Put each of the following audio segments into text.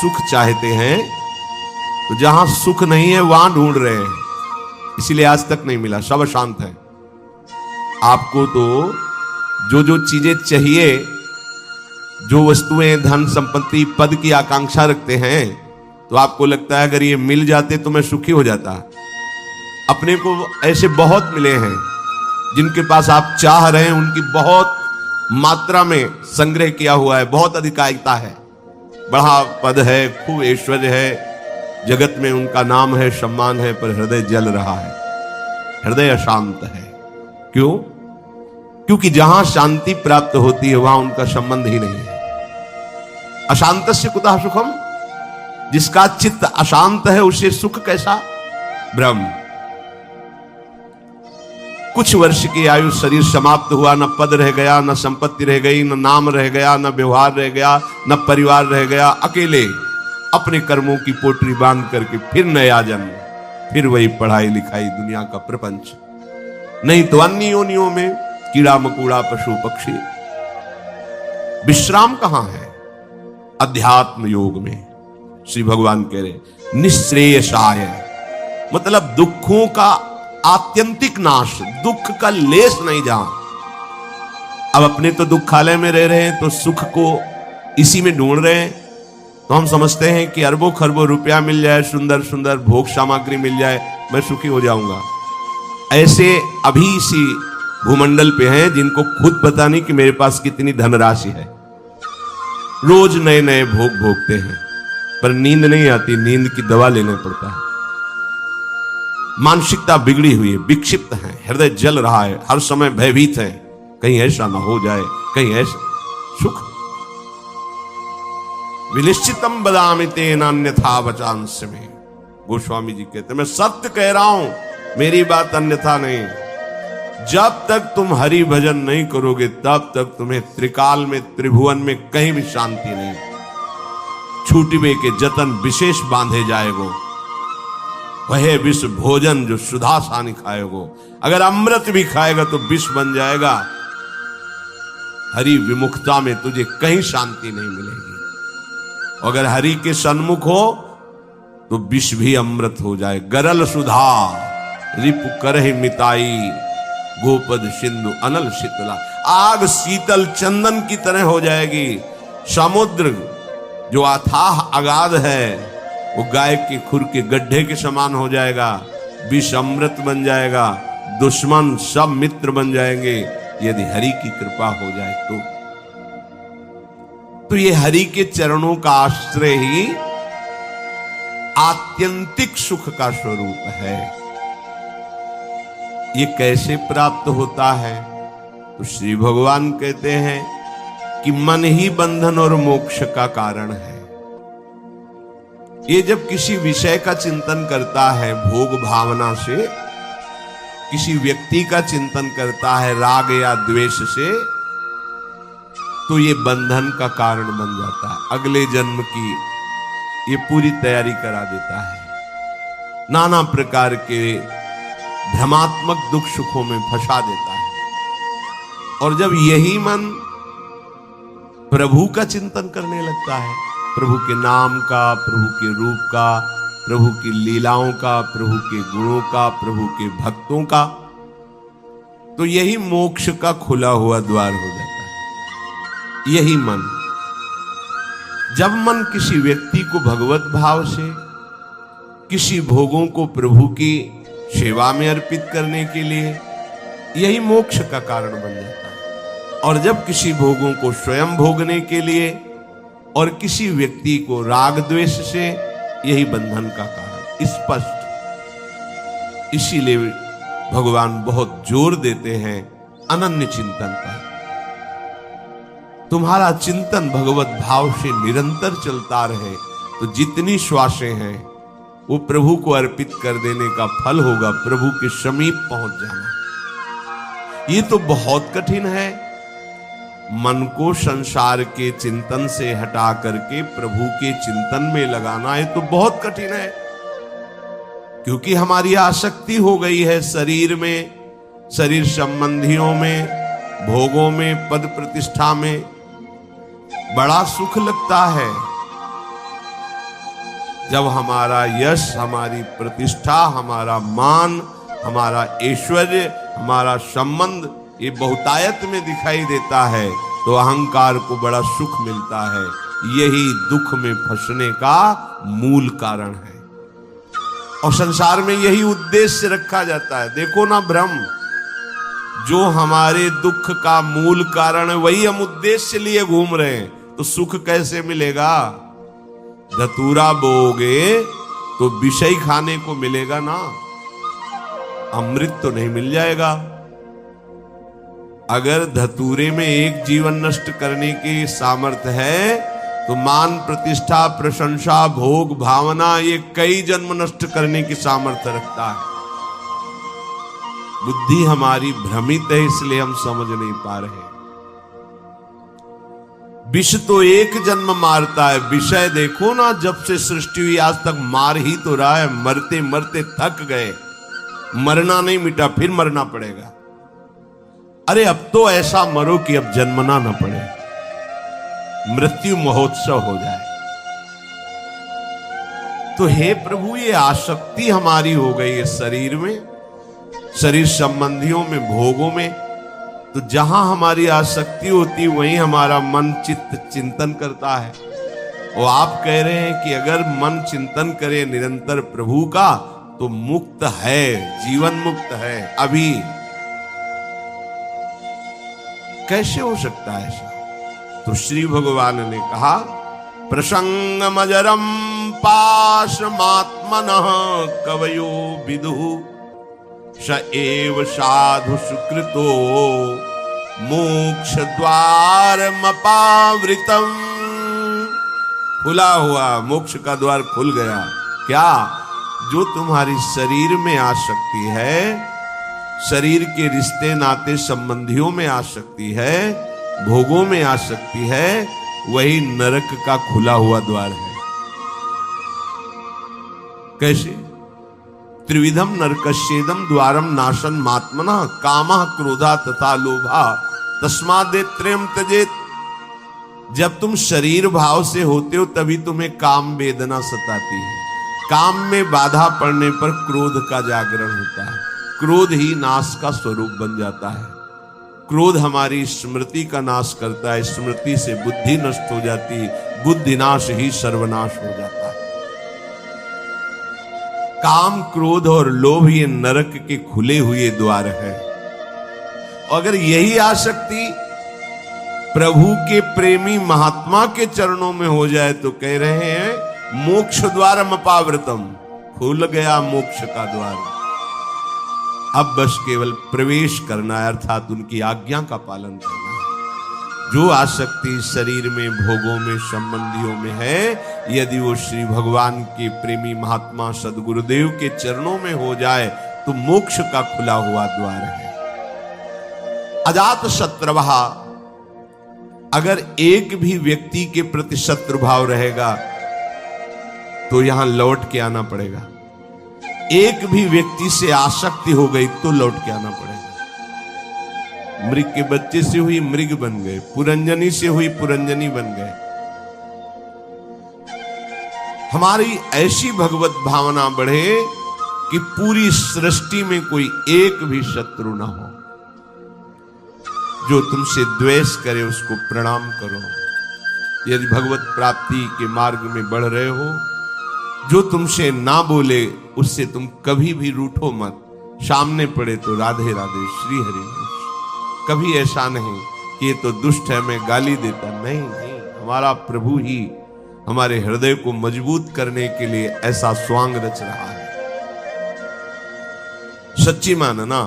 सुख चाहते हैं तो जहां सुख नहीं है वहां ढूंढ रहे हैं, इसीलिए आज तक नहीं मिला, सब अशांत है। आपको तो जो जो चीजें चाहिए, जो वस्तुएं, धन संपत्ति, पद की आकांक्षा रखते हैं, तो आपको लगता है अगर ये मिल जाते तो मैं सुखी हो जाता। अपने को ऐसे बहुत मिले हैं जिनके पास आप चाह रहे हैं, उनकी बहुत मात्रा में संग्रह किया हुआ है, बहुत अधिकारिता है, बड़ा पद है, खूब ऐश्वर्य है, जगत में उनका नाम है, सम्मान है, पर हृदय जल रहा है, हृदय अशांत है। क्यों? क्योंकि जहां शांति प्राप्त होती है वहां उनका संबंध ही नहीं है। अशांतस्य कुतः सुखम, जिसका चित्त अशांत है उसे सुख कैसा? ब्रह्म। कुछ वर्ष की आयु, शरीर समाप्त हुआ, न पद रह गया, न संपत्ति रह गई, न नाम रह गया, न व्यवहार रह गया, न परिवार रह गया, अकेले अपने कर्मों की पोटली बांध करके फिर नया जन्म, फिर वही पढ़ाई लिखाई, दुनिया का प्रपंच, नहीं तो अन्य योनियों में कीड़ा मकोड़ा, पशु पक्षी। विश्राम कहां है? अध्यात्म योग में। श्री भगवान कह रहे निःश्रेयसाय, मतलब दुखों का आत्यंतिक नाश, दुख का लेस नहीं जहां। अब अपने तो दुखालय में रह रहे हैं तो सुख को इसी में ढूंढ रहे हैं, तो हम समझते हैं कि अरबों खरबों रुपया मिल जाए, सुंदर सुंदर भोग सामग्री मिल जाए, मैं सुखी हो जाऊंगा। ऐसे अभी इसी भूमंडल पे हैं जिनको खुद पता नहीं कि मेरे पास कितनी धनराशि है, रोज नए नए भोग भोगते हैं, पर नींद नहीं आती, नींद की दवा लेना पड़ता है। मानसिकता बिगड़ी हुई है, विक्षिप्त है, हृदय जल रहा है, हर समय भयभीत है, कहीं ऐसा ना हो जाए, कहीं ऐसा। सुख विनिश्चितम बदामि तेन अन्यथा वचांस में, गोस्वामी जी कहते मैं सत्य कह रहा हूं, मेरी बात अन्यथा नहीं। जब तक तुम हरि भजन नहीं करोगे तब तक तुम्हें त्रिकाल में, त्रिभुवन में कहीं भी शांति नहीं। छूटवे के जतन विशेष बांधे जाएगो, वह विष भोजन जो सुधा सानी खाएगो। अगर अमृत भी खाएगा तो विष बन जाएगा। हरि विमुखता में तुझे कहीं शांति नहीं मिलेगी। अगर हरि के सन्मुख हो तो विष भी अमृत हो जाए। गरल सुधा रिपु करहि मिताई, गोपद सिंधु अनल शीतला। आग शीतल चंदन की तरह हो जाएगी। समुद्र जो अथाह अगाध है वो गाय के खुर के गड्ढे के समान हो जाएगा। विष अमृत बन जाएगा, दुश्मन सब मित्र बन जाएंगे यदि हरि की कृपा हो जाए तो ये हरि के चरणों का आश्रय ही आत्यंतिक सुख का स्वरूप है। ये कैसे प्राप्त होता है? तो श्री भगवान कहते हैं कि मन ही बंधन और मोक्ष का कारण है। ये जब किसी विषय का चिंतन करता है भोग भावना से, किसी व्यक्ति का चिंतन करता है राग या द्वेष से, तो ये बंधन का कारण बन जाता है। अगले जन्म की ये पूरी तैयारी करा देता है। नाना प्रकार के भ्रमात्मक दुख सुखों में फंसा देता है। और जब यही मन प्रभु का चिंतन करने लगता है, प्रभु के नाम का, प्रभु के रूप का, प्रभु की लीलाओं का, प्रभु के गुणों का, प्रभु के भक्तों का, तो यही मोक्ष का खुला हुआ द्वार हो जाता है। यही मन, जब मन किसी व्यक्ति को भगवत भाव से, किसी भोगों को प्रभु की सेवा में अर्पित करने के लिए, यही मोक्ष का कारण बन जाता है। और जब किसी भोगों को स्वयं भोगने के लिए और किसी व्यक्ति को राग द्वेष से, यही बंधन का कारण स्पष्ट। इसीलिए भगवान बहुत जोर देते हैं अनन्य चिंतन पर। तुम्हारा चिंतन भगवत भाव से निरंतर चलता रहे तो जितनी श्वासें हैं वो प्रभु को अर्पित कर देने का फल होगा, प्रभु के समीप पहुंच जाना। ये तो बहुत कठिन है। मन को संसार के चिंतन से हटा करके प्रभु के चिंतन में लगाना, ये तो बहुत कठिन है, क्योंकि हमारी आसक्ति हो गई है शरीर में, शरीर संबंधियों में, भोगों में, पद प्रतिष्ठा में। बड़ा सुख लगता है, जब हमारा यश, हमारी प्रतिष्ठा, हमारा मान, हमारा ऐश्वर्य, हमारा संबंध ये बहुतायत में दिखाई देता है तो अहंकार को बड़ा सुख मिलता है। यही दुख में फंसने का मूल कारण है और संसार में यही उद्देश्य रखा जाता है। देखो ना ब्रह्म, जो हमारे दुख का मूल कारण है वही हम उद्देश्य लिए घूम रहे हैं, तो सुख कैसे मिलेगा? धतूरा बोओगे तो विषय खाने को मिलेगा ना, अमृत तो नहीं मिल जाएगा। अगर धतूरे में एक जीवन नष्ट करने की सामर्थ्य है तो मान, प्रतिष्ठा, प्रशंसा, भोग, भावना ये कई जन्म नष्ट करने की सामर्थ्य रखता है। बुद्धि हमारी भ्रमित है, इसलिए हम समझ नहीं पा रहे। विष तो एक जन्म मारता है, विषय देखो ना, जब से सृष्टि हुई आज तक मार ही तो रहा है। मरते मरते थक गए, मरना नहीं मिटा, फिर मरना पड़ेगा। अरे अब तो ऐसा मरो कि अब जन्मना ना पड़े, मृत्यु महोत्सव हो जाए। तो हे प्रभु, ये आसक्ति हमारी हो गई है शरीर में, शरीर संबंधियों में, भोगों में। तो जहां हमारी आसक्ति होती वहीं हमारा मन चित्त चिंतन करता है। और आप कह रहे हैं कि अगर मन चिंतन करे निरंतर प्रभु का तो मुक्त है, जीवन मुक्त है। अभी कैसे हो सकता है ऐसा? तो श्री भगवान ने कहा, प्रसंगमजरम पाशमात्मनः कवयो विदुः स एव साधु सुकृतो मोक्ष द्वारमपावृतम्। खुला हुआ मोक्ष का द्वार खुल गया। क्या? जो तुम्हारी शरीर में आसक्ति है, शरीर के रिश्ते नाते संबंधियों में आसक्ति है, भोगों में आसक्ति है, वही नरक का खुला हुआ द्वार है। कैसे? त्रिविधम नरकस्येदम द्वारम नाशन मात्मना कामः क्रोधा तथा लोभा तस्मादेत्रयम् त्यजेत। जब तुम शरीर भाव से होते हो तभी तुम्हें काम वेदना सताती है। काम में बाधा पड़ने पर क्रोध का जागरण होता है, क्रोध ही नाश का स्वरूप बन जाता है। क्रोध हमारी स्मृति का नाश करता है, स्मृति से बुद्धि नष्ट हो जाती है, बुद्धि नाश ही सर्वनाश हो जाता है। काम, क्रोध और लोभ ये नरक के खुले हुए द्वार है। अगर यही आसक्ति प्रभु के प्रेमी महात्मा के चरणों में हो जाए तो कह रहे हैं मोक्ष द्वारम अपावृतम, खुल गया मोक्ष का द्वार। अब बस केवल प्रवेश करना है, अर्थात उनकी आज्ञा का पालन करना है। जो आसक्ति शरीर में, भोगों में, संबंधियों में है, यदि वो श्री भगवान के प्रेमी महात्मा सदगुरुदेव के चरणों में हो जाए तो मोक्ष का खुला हुआ द्वार है। अजात शत्रुः, अगर एक भी व्यक्ति के प्रति शत्रु भाव रहेगा तो यहां लौट के आना पड़ेगा। एक भी व्यक्ति से आसक्ति हो गई तो लौट के आना पड़ेगा। मृग के बच्चे से हुई मृग बन गए, पुरंजनी से हुई पुरंजनी बन गए। हमारी ऐसी भगवत भावना बढ़े कि पूरी सृष्टि में कोई एक भी शत्रु ना हो। जो तुमसे द्वेष करे उसको प्रणाम करो। यदि भगवत प्राप्ति के मार्ग में बढ़ रहे हो, जो तुमसे ना बोले उससे तुम कभी भी रूठो मत। सामने पड़े तो राधे राधे, श्री हरि। कभी ऐसा नहीं कि ये तो दुष्ट है, मैं गाली देता। नहीं नहीं, हमारा प्रभु ही हमारे हृदय को मजबूत करने के लिए ऐसा स्वांग रच रहा है। सच्ची मानना,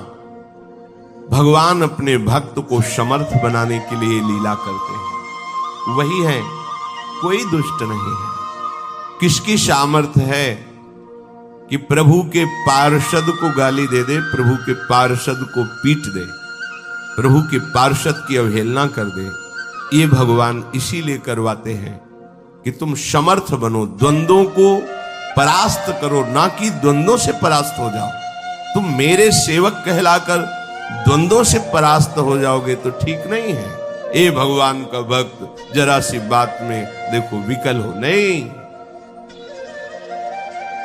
भगवान अपने भक्त को समर्थ बनाने के लिए लीला करते हैं। वही है, कोई दुष्ट नहीं है। किसकी सामर्थ्य है कि प्रभु के पार्षद को गाली दे दे, प्रभु के पार्षद को पीट दे, प्रभु के पार्षद की अवहेलना कर दे? ये भगवान इसीलिए करवाते हैं कि तुम समर्थ बनो, द्वंद्वों को परास्त करो, ना कि द्वंद्वों से परास्त हो जाओ। तुम मेरे सेवक कहलाकर द्वंद्वों से परास्त हो जाओगे तो ठीक नहीं है। ए भगवान का भक्त, जरा सी बात में देखो विकल हो। नहीं,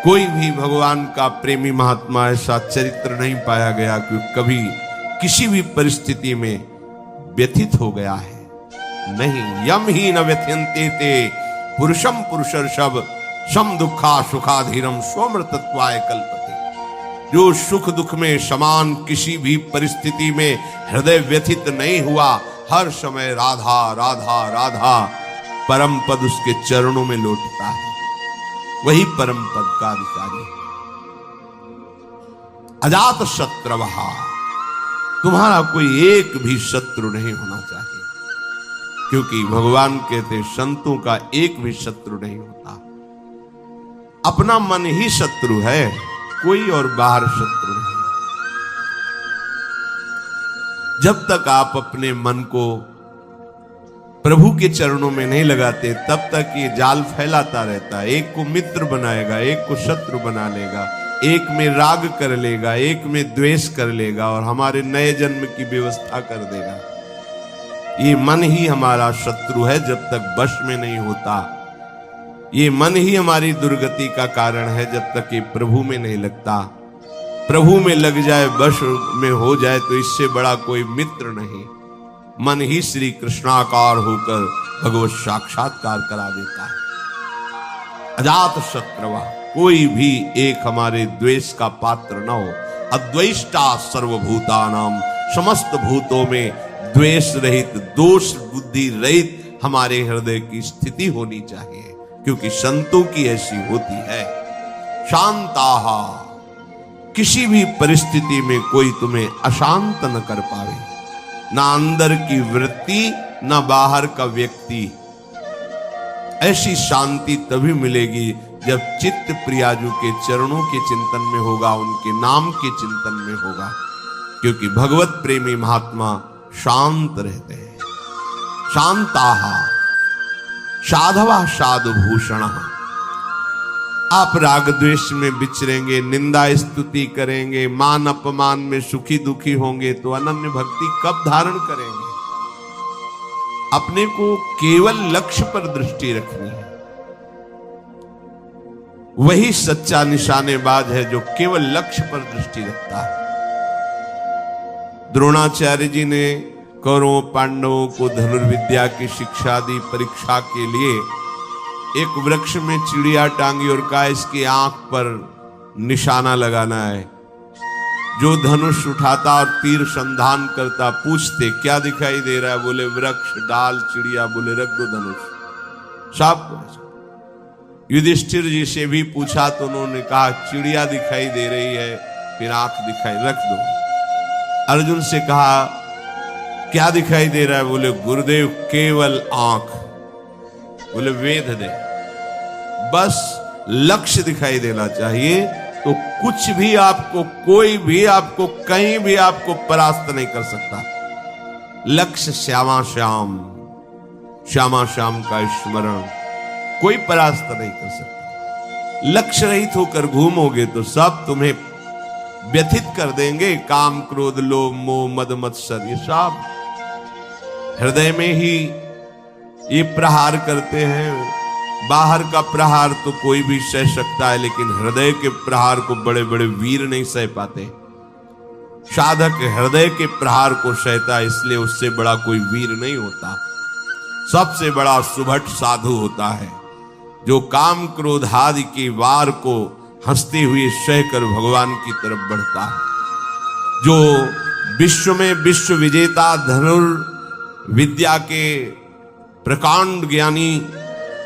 कोई भी भगवान का प्रेमी महात्मा ऐसा चरित्र नहीं पाया गया कि कभी किसी भी परिस्थिति में व्यथित हो गया है। नहीं, यम ही न व्यथ्यन्ते ते पुरुषम पुरुषर्षभ सम दुखा सुखाधीरम स्वमृतत्वाय कल्पते। जो सुख दुख में समान किसी भी परिस्थिति में हृदय व्यथित नहीं हुआ, हर समय राधा राधा राधा परम पद उसके चरणों में लौटता है, वही परम पद का अधिकारी है। अजात शत्रवहा, तुम्हारा कोई एक भी शत्रु नहीं होना चाहिए, क्योंकि भगवान कहते संतों का एक भी शत्रु नहीं होता। अपना मन ही शत्रु है, कोई और बाहर शत्रु नहीं। जब तक आप अपने मन को प्रभु के चरणों में नहीं लगाते, तब तक ये जाल फैलाता रहता है। एक को मित्र बनाएगा, एक को शत्रु बना लेगा, एक में राग कर लेगा, एक में द्वेष कर लेगा और हमारे नए जन्म की व्यवस्था कर देगा। ये मन ही हमारा शत्रु है जब तक वश में नहीं होता। ये मन ही हमारी दुर्गति का कारण है जब तक ये प्रभु में नहीं लगता। प्रभु में लग जाए, वश में हो जाए, तो इससे बड़ा कोई मित्र नहीं। मन ही श्री कृष्णाकार होकर भगवत साक्षात्कार करा देता है। अजात शत्रवा, कोई भी एक हमारे द्वेष का पात्र न हो। अद्वेष्टा सर्वभूतानाम, समस्त भूतों में द्वेष रहित, दोष बुद्धि रहित हमारे हृदय की स्थिति होनी चाहिए, क्योंकि संतों की ऐसी होती है। शांताहा, किसी भी परिस्थिति में कोई तुम्हें अशांत न कर पावे, ना अंदर की वृत्ति ना बाहर का व्यक्ति। ऐसी शांति तभी मिलेगी जब चित्त प्रियाजू के चरणों के चिंतन में होगा, उनके नाम के चिंतन में होगा, क्योंकि भगवत प्रेमी महात्मा शांत रहते हैं। शांताहा साधवा साधुभूषण, आप राग द्वेष में विचरेंगे, निंदा स्तुति करेंगे, मान अपमान में सुखी दुखी होंगे, तो अनन्य भक्ति कब धारण करेंगे? अपने को केवल लक्ष्य पर दृष्टि रखनी है। वही सच्चा निशानेबाज है जो केवल लक्ष्य पर दृष्टि रखता है। द्रोणाचार्य जी ने कौरवों पांडवों को धनुर्विद्या की शिक्षा दी। परीक्षा के लिए एक वृक्ष में चिड़िया टांगी और कहा इसकी आंख पर निशाना लगाना है। जो धनुष उठाता और तीर संधान करता, पूछते क्या दिखाई दे रहा है? बोले वृक्ष, डाल, चिड़िया। बोले रख दो धनुष। सब युधिष्ठिर जी से भी पूछा तो उन्होंने कहा चिड़िया दिखाई दे रही है, फिर आंख दिखाई, रख दो। अर्जुन से कहा क्या दिखाई दे रहा है? बोले गुरुदेव केवल आंख। बोले वेद दे, बस लक्ष्य दिखाई देना चाहिए, तो कुछ भी आपको, कोई भी आपको, कहीं भी आपको परास्त नहीं कर सकता। लक्ष्य श्यामा श्याम, श्यामा श्याम का स्मरण कोई परास्त नहीं कर सकता। लक्ष्य रहित होकर घूमोगे तो सब तुम्हें व्यथित कर देंगे। काम क्रोध लोभ मोह मद मत्सर, ये सब हृदय में ही ये प्रहार करते हैं। बाहर का प्रहार तो कोई भी सह सकता है, लेकिन हृदय के प्रहार को बड़े बड़े वीर नहीं सह पाते। साधक हृदय के प्रहार को सहता है, इसलिए उससे बड़ा कोई वीर नहीं होता। सबसे बड़ा सुभट साधु होता है जो काम क्रोध आदि के वार को हंसते हुए सहकर भगवान की तरफ बढ़ता है। जो विश्व में विश्व विजेता धनुर्विद्या के प्रकांड ज्ञानी,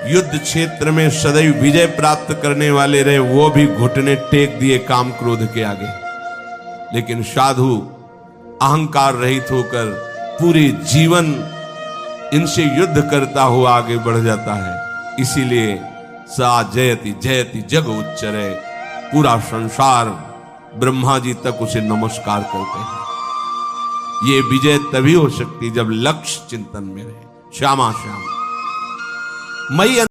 युद्ध क्षेत्र में सदैव विजय प्राप्त करने वाले रहे, वो भी घुटने टेक दिए काम क्रोध के आगे। लेकिन साधु अहंकार रहित होकर पूरे जीवन इनसे युद्ध करता हुआ आगे बढ़ जाता है। इसीलिए सा जयति जयति जग उच्चरे, पूरा संसार ब्रह्मा जी तक उसे नमस्कार करते हैं। ये विजय तभी हो सकती जब लक्ष्य चिंतन में रहे। श्यामा श्याम मई